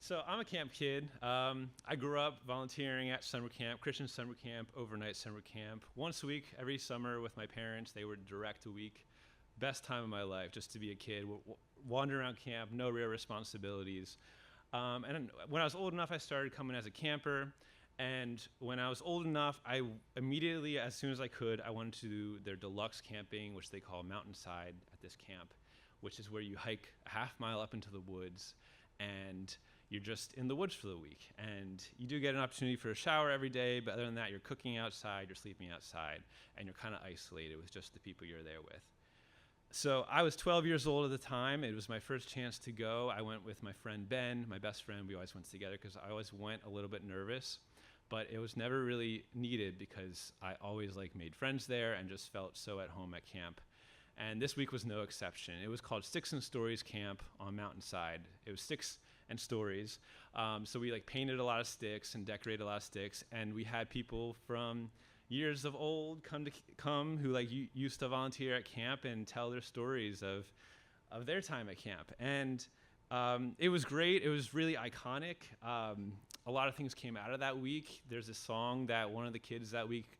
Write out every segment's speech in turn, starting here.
So I'm a camp kid. I grew up volunteering at summer camp, Christian summer camp, overnight summer camp, once a week, every summer with my parents. They were direct a week. Best time of my life, just to be a kid, wandering around camp, no real responsibilities. And when I was old enough, I started coming as a camper. And when I was old enough, I immediately, as soon as I could, I went to do their deluxe camping, which they call Mountainside at this camp, which is where you hike a half mile up into the woods and you're just in the woods for the week. And you do get an opportunity for a shower every day, but other than that, you're cooking outside, you're sleeping outside, and you're kind of isolated with just the people you're there with. So I was 12 years old at the time. It was my first chance to go. I went with my friend Ben, my best friend. We always went together because I always went a little bit nervous, but it was never really needed because I always made friends there and just felt so at home at camp. And this week was no exception. It was called Sticks and Stories Camp on Mountainside. It was sticks and stories. So we painted a lot of sticks and decorated a lot of sticks, and we had people from years of old come who used to volunteer at camp and tell their stories of their time at camp. And it was great. It was really iconic. A lot of things came out of that week. There's a song that one of the kids that week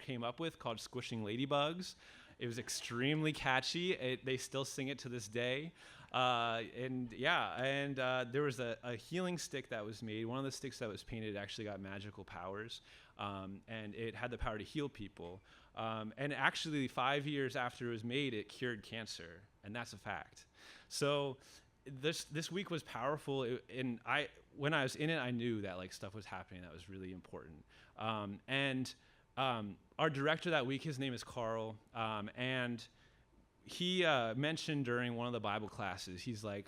came up with called Squishing Ladybugs. It was extremely catchy. They still sing it to this day. And there was a healing stick that was made. One of the sticks that was painted actually got magical powers, and it had the power to heal people. And actually, 5 years after it was made, it cured cancer, and that's a fact. So this week was powerful, when I was in it, I knew that stuff was happening that was really important. Our director that week, his name is Carl, and he mentioned during one of the Bible classes, he's like,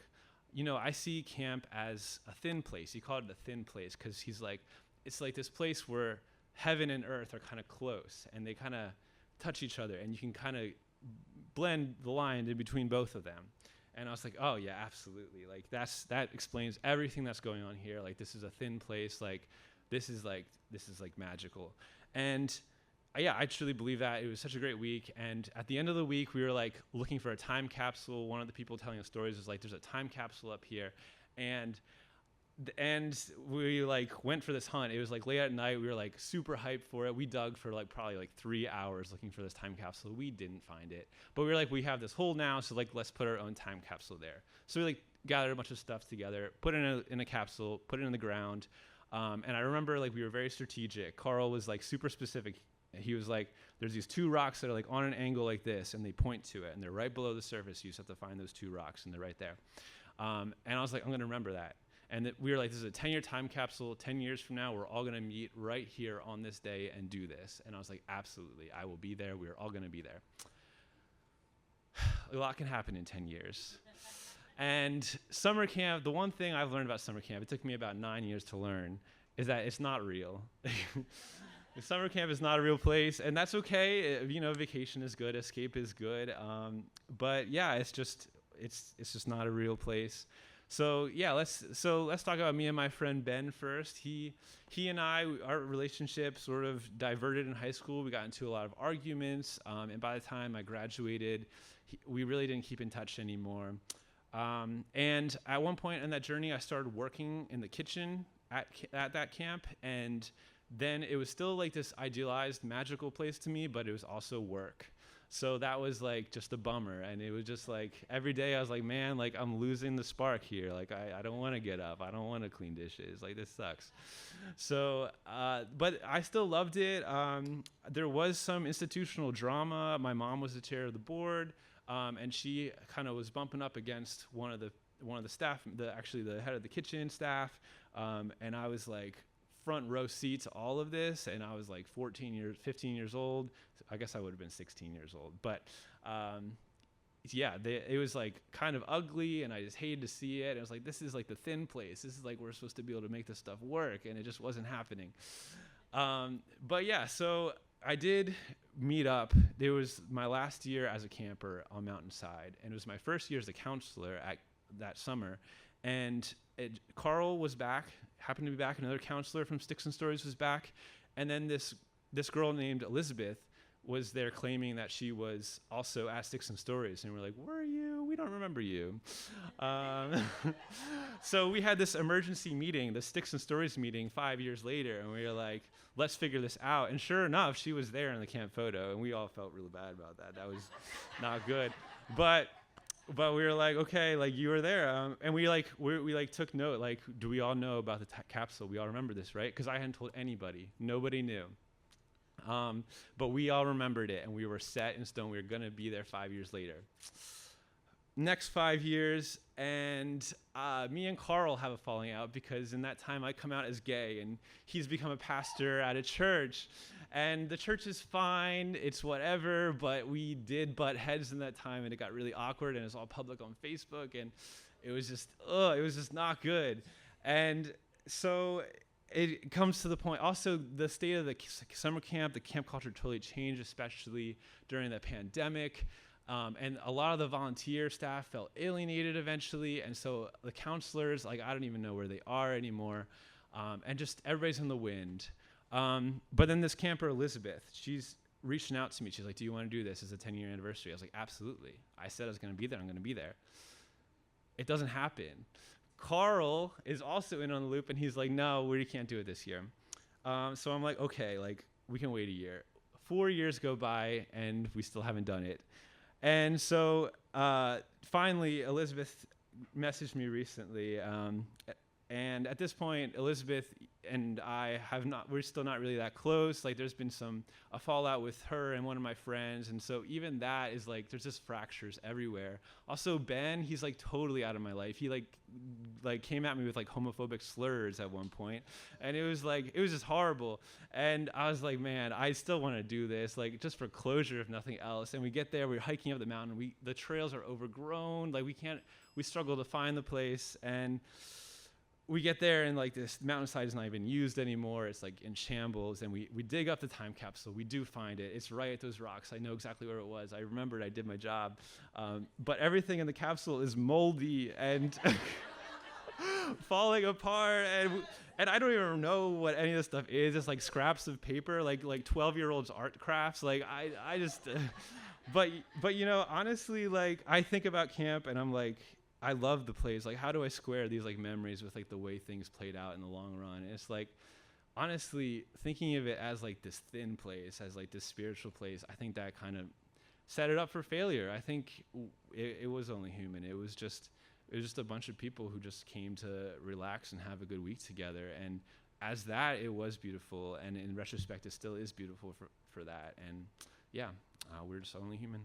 I see camp as a thin place. He called it a thin place because he's like, it's like this place where heaven and earth are kind of close and they kind of touch each other and you can kind of blend the line in between both of them. And I was like, oh yeah, absolutely. That explains everything that's going on here. This is a thin place. This is magical. And yeah, I truly believe that. It was such a great week. And at the end of the week, we were looking for a time capsule. One of the people telling us stories was there's a time capsule up here. And we went for this hunt. It was late at night. We were super hyped for it. We dug for probably 3 hours looking for this time capsule. We didn't find it. But we were we have this hole now, so let's put our own time capsule there. So we gathered a bunch of stuff together, put it in a capsule, put it in the ground. And I remember we were very strategic. Carl was super specific. He was there's these two rocks that are on an angle like this, and they point to it, and they're right below the surface. You just have to find those two rocks, and they're right there. And I was I'm going to remember that. And we were this is a 10-year time capsule. 10 years from now, we're all going to meet right here on this day and do this. And I was absolutely, I will be there. We're all going to be there. A lot can happen in 10 years. And summer camp, the one thing I've learned about summer camp, it took me about 9 years to learn, is that it's not real. Summer camp is not a real place, and that's okay. Vacation is good, escape is good, but yeah, it's just not a real place. So yeah, let's talk about me and my friend Ben first. He and our relationship sort of diverted in high school. We got into a lot of arguments, and by the time I graduated, we really didn't keep in touch anymore. And at one point in that journey, I started working in the kitchen at that camp, and then it was still this idealized magical place to me, but it was also work. So that was just a bummer. And it was just every day I was man, I'm losing the spark here. I don't want to get up. I don't want to clean dishes. This sucks. So, but I still loved it. There was some institutional drama. My mom was the chair of the board. And she kind of was bumping up against one of the staff, actually the head of the kitchen staff. And I was front row seat to all of this, and I was 15 years old. I guess I would have been 16 years old, but it was kind of ugly, and I just hated to see it. It was this is the thin place. This is we're supposed to be able to make this stuff work, and it just wasn't happening. But yeah, so I did meet up. It was my last year as a camper on Mountainside, and it was my first year as a counselor at that summer. And Carl was back, happened to be back. Another counselor from Sticks and Stories was back. And then this girl named Elizabeth was there claiming that she was also at Sticks and Stories. And we're like, were you? We don't remember you. So we had this emergency meeting, the Sticks and Stories meeting 5 years later, and we were like, let's figure this out. And sure enough, she was there in the camp photo, and we all felt really bad about that. That was not good. But we were like, okay, like you were there, and we took note. Like, do we all know about the capsule? We all remember this, right? Because I hadn't told anybody. Nobody knew. But we all remembered it, and we were set in stone. We were gonna be there 5 years later. Next 5 years, and me and Carl have a falling out because in that time I come out as gay, and he's become a pastor at a church. And the church is fine, it's whatever, but we did butt heads in that time, and it got really awkward, and it's all public on Facebook, and it was just not good. And so it comes to the point, also the state of the summer camp, the camp culture totally changed, especially during the pandemic. And a lot of the volunteer staff felt alienated eventually, and so the counselors, like, I don't even know where they are anymore, and just everybody's in the wind. But then this camper, Elizabeth, she's reaching out to me. She's like, do you want to do this as a 10-year anniversary? I was like, absolutely. I said I was going to be there. I'm going to be there. It doesn't happen. Carl is also in on the loop, and he's like, no, we can't do it this year. So I'm like, okay, like, we can wait a year. 4 years go by, and we still haven't done it. And so finally, Elizabeth messaged me recently, and at this point, Elizabeth and I we're still not really that close. Like, there's been a fallout with her and one of my friends, and so even that is like, there's just fractures everywhere. Also, Ben, he's like totally out of my life. He like came at me with like homophobic slurs at one point, and it was just horrible. And I was like, man, I still want to do this, like, just for closure, if nothing else. And we get there, we're hiking up the mountain. The trails are overgrown. Like, we struggle to find the place, and we get there, and like this mountainside is not even used anymore. It's like in shambles, and we dig up the time capsule. We do find it. It's right at those rocks. I know exactly where it was. I remembered. I did my job. But everything in the capsule is moldy and falling apart, and I don't even know what any of this stuff is. It's like scraps of paper, like 12-year-olds art crafts. Like, I just, but you know, honestly, like, I think about camp, and I'm like, I love the place. Like, how do I square these like memories with like the way things played out in the long run? And it's like, honestly, thinking of it as like this thin place, as like this spiritual place, I think that kind of set it up for failure. I think it was only human. It was just a bunch of people who just came to relax and have a good week together. And as that, it was beautiful. And in retrospect, it still is beautiful for that. And yeah, we're just only human.